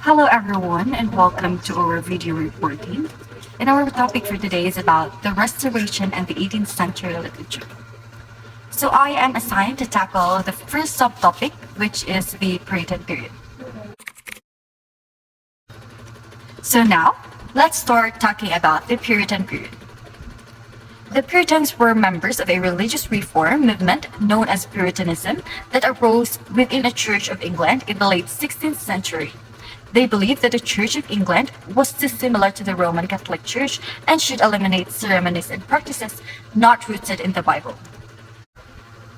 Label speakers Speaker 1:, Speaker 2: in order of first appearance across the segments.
Speaker 1: Hello everyone and welcome to our video reporting. And our topic for today is about the Restoration and the 18th century literature. So I am assigned to tackle the first subtopic, which is the Puritan period. So now, let's start talking about the Puritan period. The Puritans were members of a religious reform movement known as Puritanism that arose within a Church of England in the late 16th century. They believed that the Church of England was too similar to the Roman Catholic Church and should eliminate ceremonies and practices not rooted in the Bible.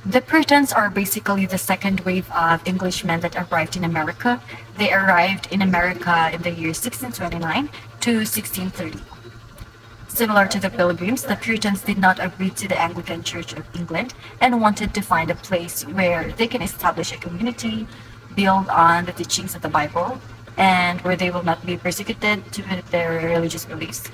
Speaker 1: The Puritans are basically the second wave of Englishmen that arrived in America. They arrived in America in the year 1629 to 1630. Similar to the Pilgrims, the Puritans did not agree to the Anglican Church of England and wanted to find a place where they can establish a community, build on the teachings of the Bible, and where they will not be persecuted to their religious beliefs.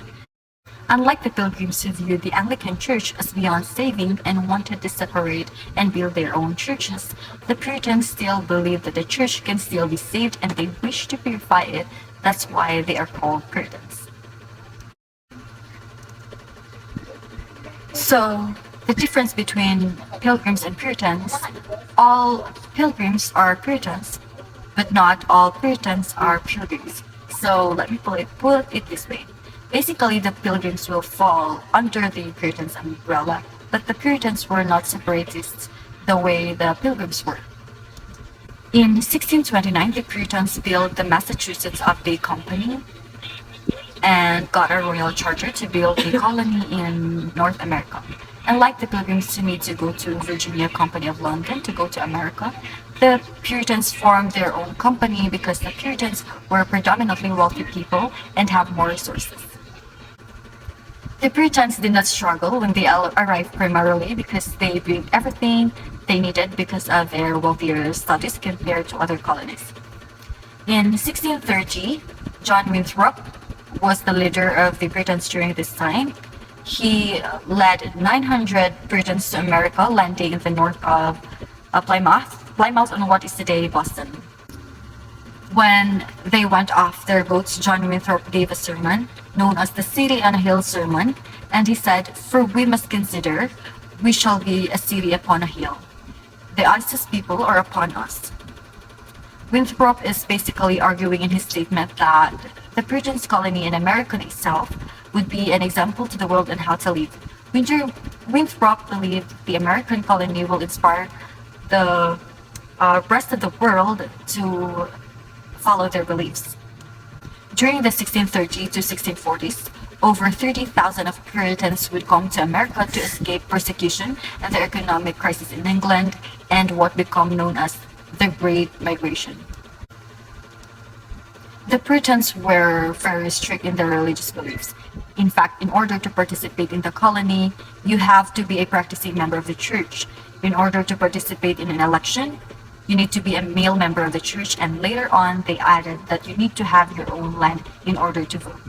Speaker 1: Unlike the Pilgrims who viewed the Anglican Church as beyond saving and wanted to separate and build their own churches, the Puritans still believed that the church can still be saved and they wish to purify it. That's why they are called Puritans. So, the difference between Pilgrims and Puritans, all Pilgrims are Puritans, but not all Puritans are Pilgrims. So let me put it this way. Basically, the Pilgrims will fall under the Puritans umbrella, but the Puritans were not separatists the way the Pilgrims were. In 1629, the Puritans built the Massachusetts of Bay Company and got a royal charter to build a colony in North America. Unlike the Pilgrims who need to go to Virginia Company of London to go to America, the Puritans formed their own company because the Puritans were predominantly wealthy people and have more resources. The Puritans did not struggle when they arrived primarily because they built everything they needed because of their wealthier status compared to other colonies. In 1630, John Winthrop was the leader of the Puritans during this time. He led 900 Puritans to America, landing in the north of Plymouth on what is today Boston. When they went off their boats, John Winthrop gave a sermon known as the City on a Hill sermon, and he said, "For we must consider, we shall be a city upon a hill. The Isis people are upon us." Winthrop is basically arguing in his statement that the Puritans colony in America itself would be an example to the world on how to live. Winthrop believed the American colony will inspire the rest of the world to follow their beliefs. During the 1630s to 1640s, over 30,000 of Puritans would come to America to escape persecution and the economic crisis in England and what became known as the Great Migration. The Puritans were very strict in their religious beliefs. In fact, in order to participate in the colony, you have to be a practicing member of the church. In order to participate in an election, you need to be a male member of the church, and later on, they added that you need to have your own land in order to vote.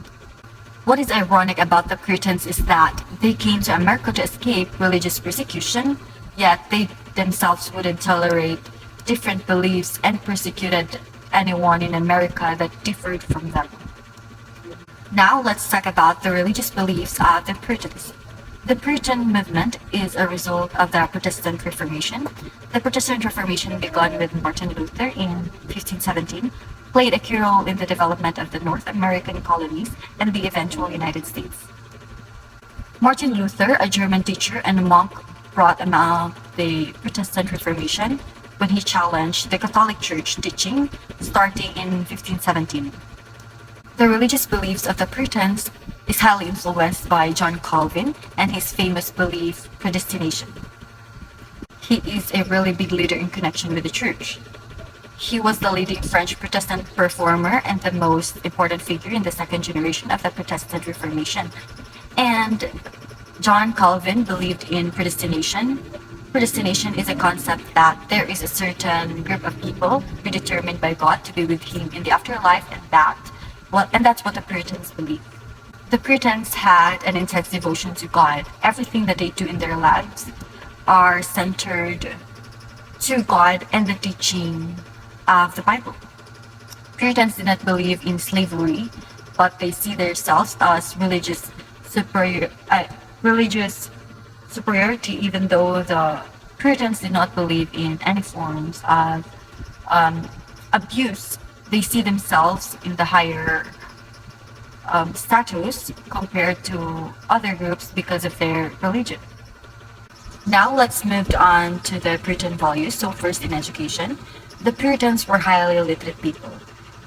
Speaker 1: What is ironic about the Puritans is that they came to America to escape religious persecution, yet they themselves wouldn't tolerate different beliefs and persecuted anyone in America that differed from them. Now let's talk about the religious beliefs of the Puritans. The Puritan movement is a result of the Protestant Reformation. The Protestant Reformation began with Martin Luther in 1517, played a key role in the development of the North American colonies and the eventual United States. Martin Luther, a German teacher and monk, brought about the Protestant Reformation when he challenged the Catholic Church teaching starting in 1517. The religious beliefs of the Puritans is highly influenced by John Calvin and his famous belief, predestination. He is a really big leader in connection with the church. He was the leading French Protestant reformer and the most important figure in the second generation of the Protestant Reformation. And John Calvin believed in predestination. Predestination is a concept that there is a certain group of people predetermined by God to be with Him in the afterlife, and that's what the Puritans believe. The Puritans had an intense devotion to God. Everything that they do in their lives are centered to God and the teaching of the Bible. Puritans did not believe in slavery, but they see themselves as religious superiority, even though the Puritans did not believe in any forms of um, abuse. They see themselves in the higher status compared to other groups because of their religion. Now let's move on to the Puritan values. So first in education, the Puritans were highly literate people.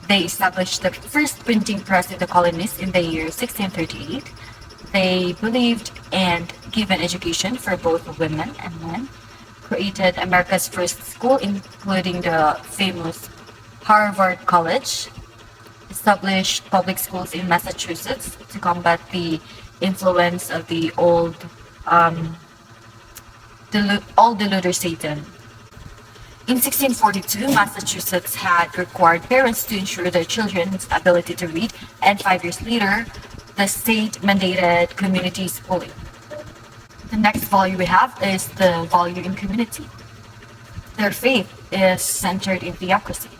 Speaker 1: They established the first printing press in the colonies in the year 1638. They believed and gave an education for both women and men, created America's first school, including the famous Harvard College, established public schools in Massachusetts to combat the influence of the um, old deluder Satan. In 1642, Massachusetts had required parents to ensure their children's ability to read, and 5 years later, the state mandated community schooling. The next value we have is the value in community. Their faith is centered in theocracy.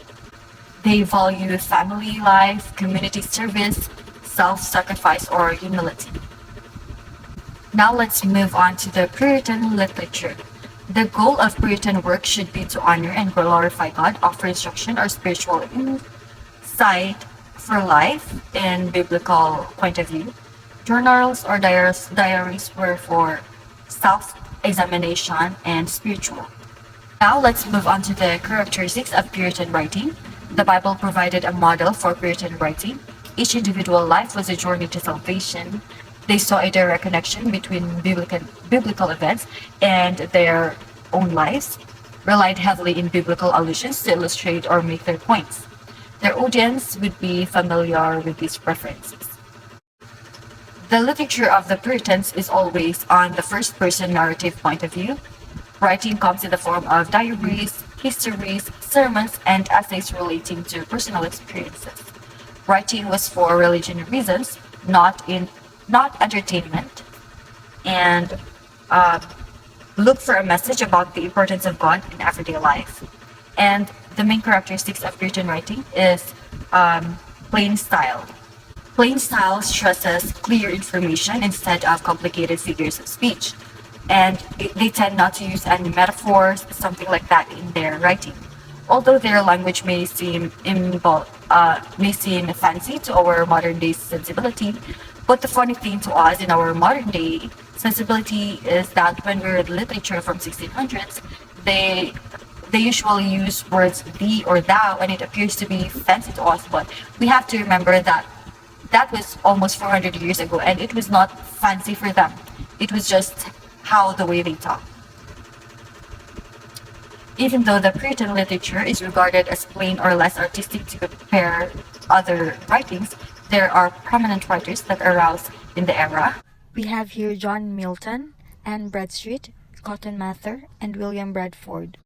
Speaker 1: They value family life, community service, self-sacrifice, or humility. Now let's move on to the Puritan literature. The goal of Puritan work should be to honor and glorify God, offer instruction or spiritual insight for life in biblical point of view. Journals or diaries were for self-examination and spiritual. Now let's move on to the characteristics of Puritan writing. The Bible provided a model for Puritan writing. Each individual life was a journey to salvation. They saw a direct connection between biblical events and their own lives, relied heavily in biblical allusions to illustrate or make their points. Their audience would be familiar with these references. The literature of the Puritans is always on the first-person narrative point of view. Writing comes in the form of diaries, histories, sermons, and essays relating to personal experiences. Writing was for religion reasons, not entertainment, and look for a message about the importance of God in everyday life. And the main characteristics of Puritan writing is plain style. Plain style stresses clear information instead of complicated figures of speech. And they tend not to use any metaphors, something like that in their writing. Although their language may seem fancy to our modern day sensibility, but the funny thing to us in our modern day sensibility is that when we read literature from 1600s, they usually use words thee or thou, and it appears to be fancy to us. But we have to remember that that was almost 400 years ago, and it was not fancy for them. It was just how the way they talk. Even though the Puritan literature is regarded as plain or less artistic to compare other writings, there are prominent writers that arose in the era. We have here John Milton, Anne Bradstreet, Cotton Mather, and William Bradford.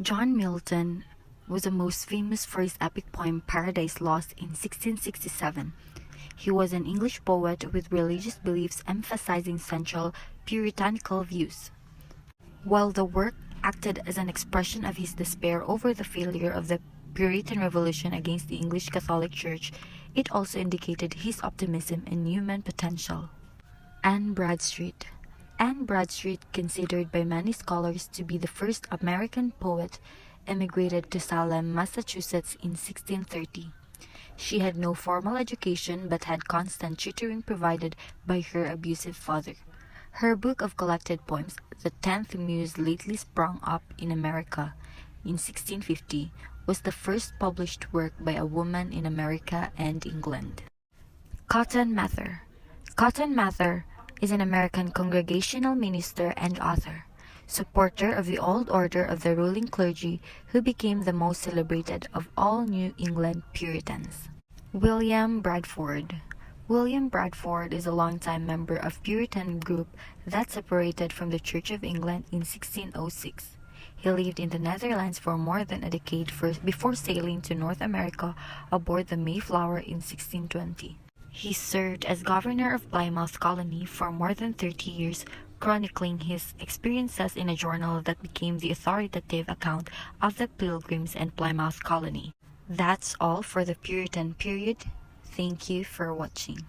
Speaker 1: John Milton was the most famous for his epic poem Paradise Lost in 1667. He was an English poet with religious beliefs emphasizing central puritanical views. While the work acted as an expression of his despair over the failure of the Puritan Revolution against the English Catholic Church, it also indicated his optimism and human potential. Anne Bradstreet. Anne Bradstreet, considered by many scholars to be the first American poet, emigrated to Salem, Massachusetts in 1630. She had no formal education but had constant tutoring provided by her abusive father. Her book of collected poems, The Tenth Muse, lately sprung up in America in 1650, was the first published work by a woman in America and England. Cotton Mather. Cotton Mather is an American Congregational minister and author, supporter of the old order of the ruling clergy, who became the most celebrated of all New England Puritans. William Bradford. William Bradford is a longtime member of Puritan group that separated from the Church of England in 1606. He lived in the Netherlands for more than a decade before sailing to North America aboard the Mayflower in 1620. He served as governor of Plymouth Colony for more than 30 years, chronicling his experiences in a journal that became the authoritative account of the Pilgrims and Plymouth Colony. That's all for the Puritan period. Thank you for watching.